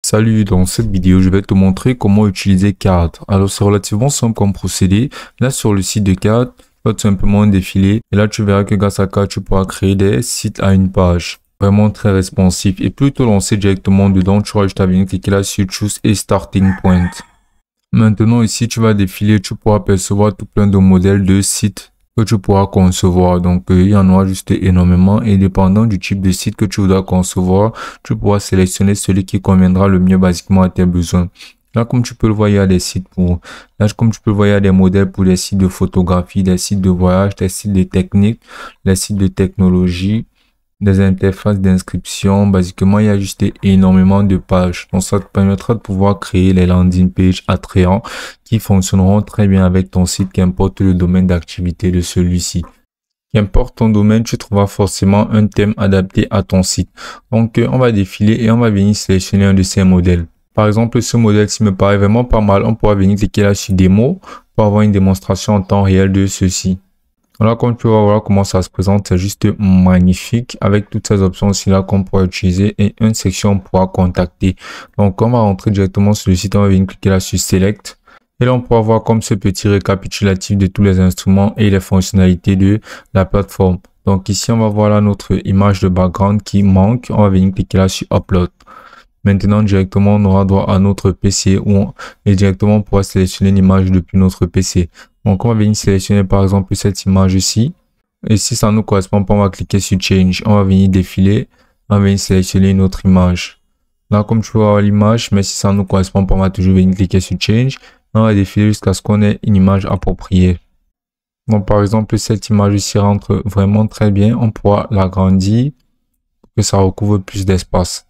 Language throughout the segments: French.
Salut, dans cette vidéo, je vais te montrer comment utiliser Carrd. Alors, c'est relativement simple comme procédé. Là, sur le site de Carrd, tu vas tout simplement défiler. Et là, tu verras que grâce à Carrd, tu pourras créer des sites à une page. Vraiment très responsif. Et plus te lancer directement dedans, tu auras juste à venir cliquer là sur Choose a Starting Point. Maintenant, ici, tu vas défiler, tu pourras percevoir tout plein de modèles de sites que tu pourras concevoir. Donc, il y en aura juste énormément et dépendant du type de site que tu voudras concevoir, tu pourras sélectionner celui qui conviendra le mieux basiquement à tes besoins. Là, comme tu peux le voir, il y a des sites comme tu peux le voir, il y a des modèles pour des sites de photographie, des sites de voyage, des sites de technique, des sites de technologie, des interfaces d'inscription. Basiquement, il y a juste énormément de pages. Donc, ça te permettra de pouvoir créer les landing pages attrayants qui fonctionneront très bien avec ton site, qu'importe le domaine d'activité de celui-ci. Qu'importe ton domaine, tu trouveras forcément un thème adapté à ton site. Donc, on va défiler et on va venir sélectionner un de ces modèles. Par exemple, ce modèle-ci me paraît vraiment pas mal. On pourra venir cliquer là sur démo pour avoir une démonstration en temps réel de ceci. Voilà, comme tu vas voir comment ça se présente, c'est juste magnifique avec toutes ces options aussi là qu'on pourra utiliser et une section pour contacter. Donc, on va rentrer directement sur le site, on va venir cliquer là sur Select. Et là, on pourra voir comme ce petit récapitulatif de tous les instruments et les fonctionnalités de la plateforme. Donc ici, on va voir là notre image de background qui manque. On va venir cliquer là sur Upload. Maintenant, directement, on aura droit à notre PC et directement, on pourra sélectionner une image depuis notre PC. Donc, on va venir sélectionner par exemple cette image ici. Et si ça ne nous correspond pas, on va cliquer sur Change. On va venir défiler. On va venir sélectionner une autre image. Là, comme tu vois l'image, mais si ça ne nous correspond pas, on va toujours venir cliquer sur Change. On va défiler jusqu'à ce qu'on ait une image appropriée. Donc, par exemple, cette image ici rentre vraiment très bien. On pourra l'agrandir pour que ça recouvre plus d'espace.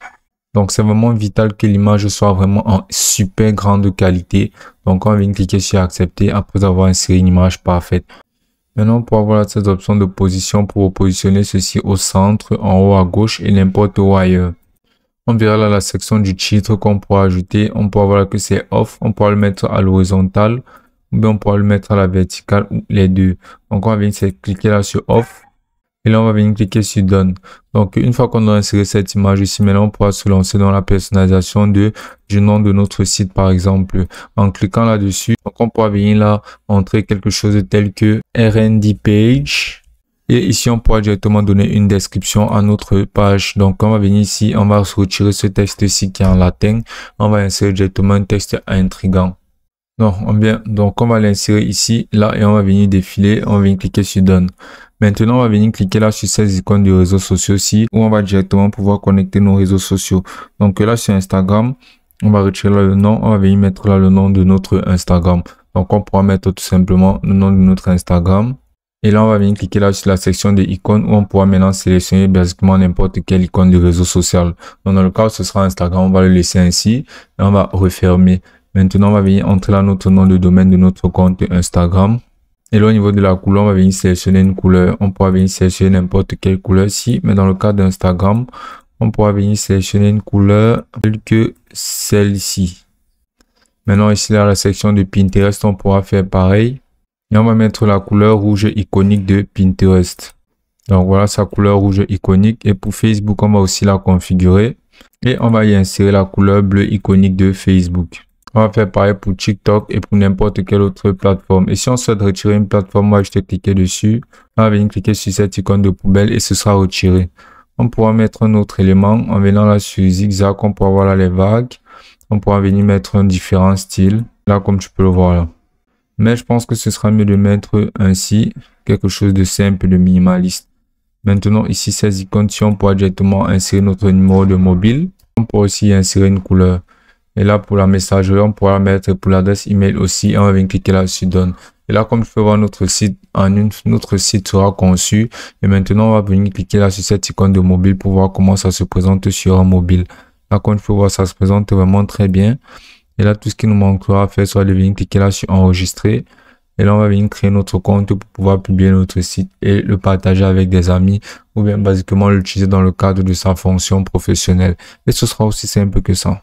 Donc, c'est vraiment vital que l'image soit vraiment en super grande qualité. Donc, on va venir cliquer sur Accepter après avoir inséré une image parfaite. Maintenant, on pourra voir cette option de position pour positionner ceci au centre, en haut à gauche et n'importe où ailleurs. On verra là la section du titre qu'on pourra ajouter. On pourra voir que c'est off. On pourra le mettre à l'horizontale ou bien on pourra le mettre à la verticale ou les deux. Donc, on va venir cliquer là sur off. Et là, on va venir cliquer sur Done. Donc, une fois qu'on a inséré cette image ici, maintenant, on pourra se lancer dans la personnalisation du nom de notre site, par exemple. En cliquant là-dessus, donc on pourra venir là entrer quelque chose de tel que RND page. Et ici, on pourra directement donner une description à notre page. Donc, on va venir ici, on va retirer ce texte-ci qui est en latin. On va insérer directement un texte intriguant. Donc, on va l'insérer ici, là, et on va venir défiler. On va venir cliquer sur Done. Maintenant, on va venir cliquer là sur ces icônes de réseaux sociaux ci, où on va directement pouvoir connecter nos réseaux sociaux. Donc là, sur Instagram, on va retirer là le nom. On va venir mettre là le nom de notre Instagram. Donc, on pourra mettre tout simplement le nom de notre Instagram. Et là, on va venir cliquer là sur la section des icônes où on pourra maintenant sélectionner basiquement n'importe quelle icône de réseau social. Donc, dans le cas où ce sera Instagram, on va le laisser ainsi et on va refermer. Maintenant, on va venir entrer là notre nom de domaine de notre compte Instagram. Et là, au niveau de la couleur, on va venir sélectionner une couleur. On pourra venir sélectionner n'importe quelle couleur ici. Mais dans le cas d'Instagram, on pourra venir sélectionner une couleur telle que celle-ci. Maintenant, ici, dans la section de Pinterest, on pourra faire pareil. Et on va mettre la couleur rouge iconique de Pinterest. Donc voilà sa couleur rouge iconique. Et pour Facebook, on va aussi la configurer. Et on va y insérer la couleur bleue iconique de Facebook. On va faire pareil pour TikTok et pour n'importe quelle autre plateforme. Et si on souhaite retirer une plateforme, on va juste cliquer dessus. On va venir cliquer sur cette icône de poubelle et ce sera retiré. On pourra mettre un autre élément en venant là sur zigzag. On pourra voir là les vagues. On pourra venir mettre un différent style. Là, comme tu peux le voir là. Mais je pense que ce sera mieux de mettre ainsi, quelque chose de simple, de minimaliste. Maintenant, ici, ces icônes, si on pourra directement insérer notre numéro de mobile, on pourra aussi insérer une couleur. Et là, pour la messagerie, on pourra mettre pour l'adresse email aussi. On va venir cliquer là sur Done. Et là, comme tu peux voir, notre site sera conçu. Et maintenant, on va venir cliquer là sur cette icône de mobile pour voir comment ça se présente sur un mobile. Là, comme tu peux voir, ça se présente vraiment très bien. Et là, tout ce qui nous manquera à faire, soit de venir cliquer là sur enregistrer. Et là, on va venir créer notre compte pour pouvoir publier notre site et le partager avec des amis ou bien basiquement l'utiliser dans le cadre de sa fonction professionnelle. Et ce sera aussi simple que ça.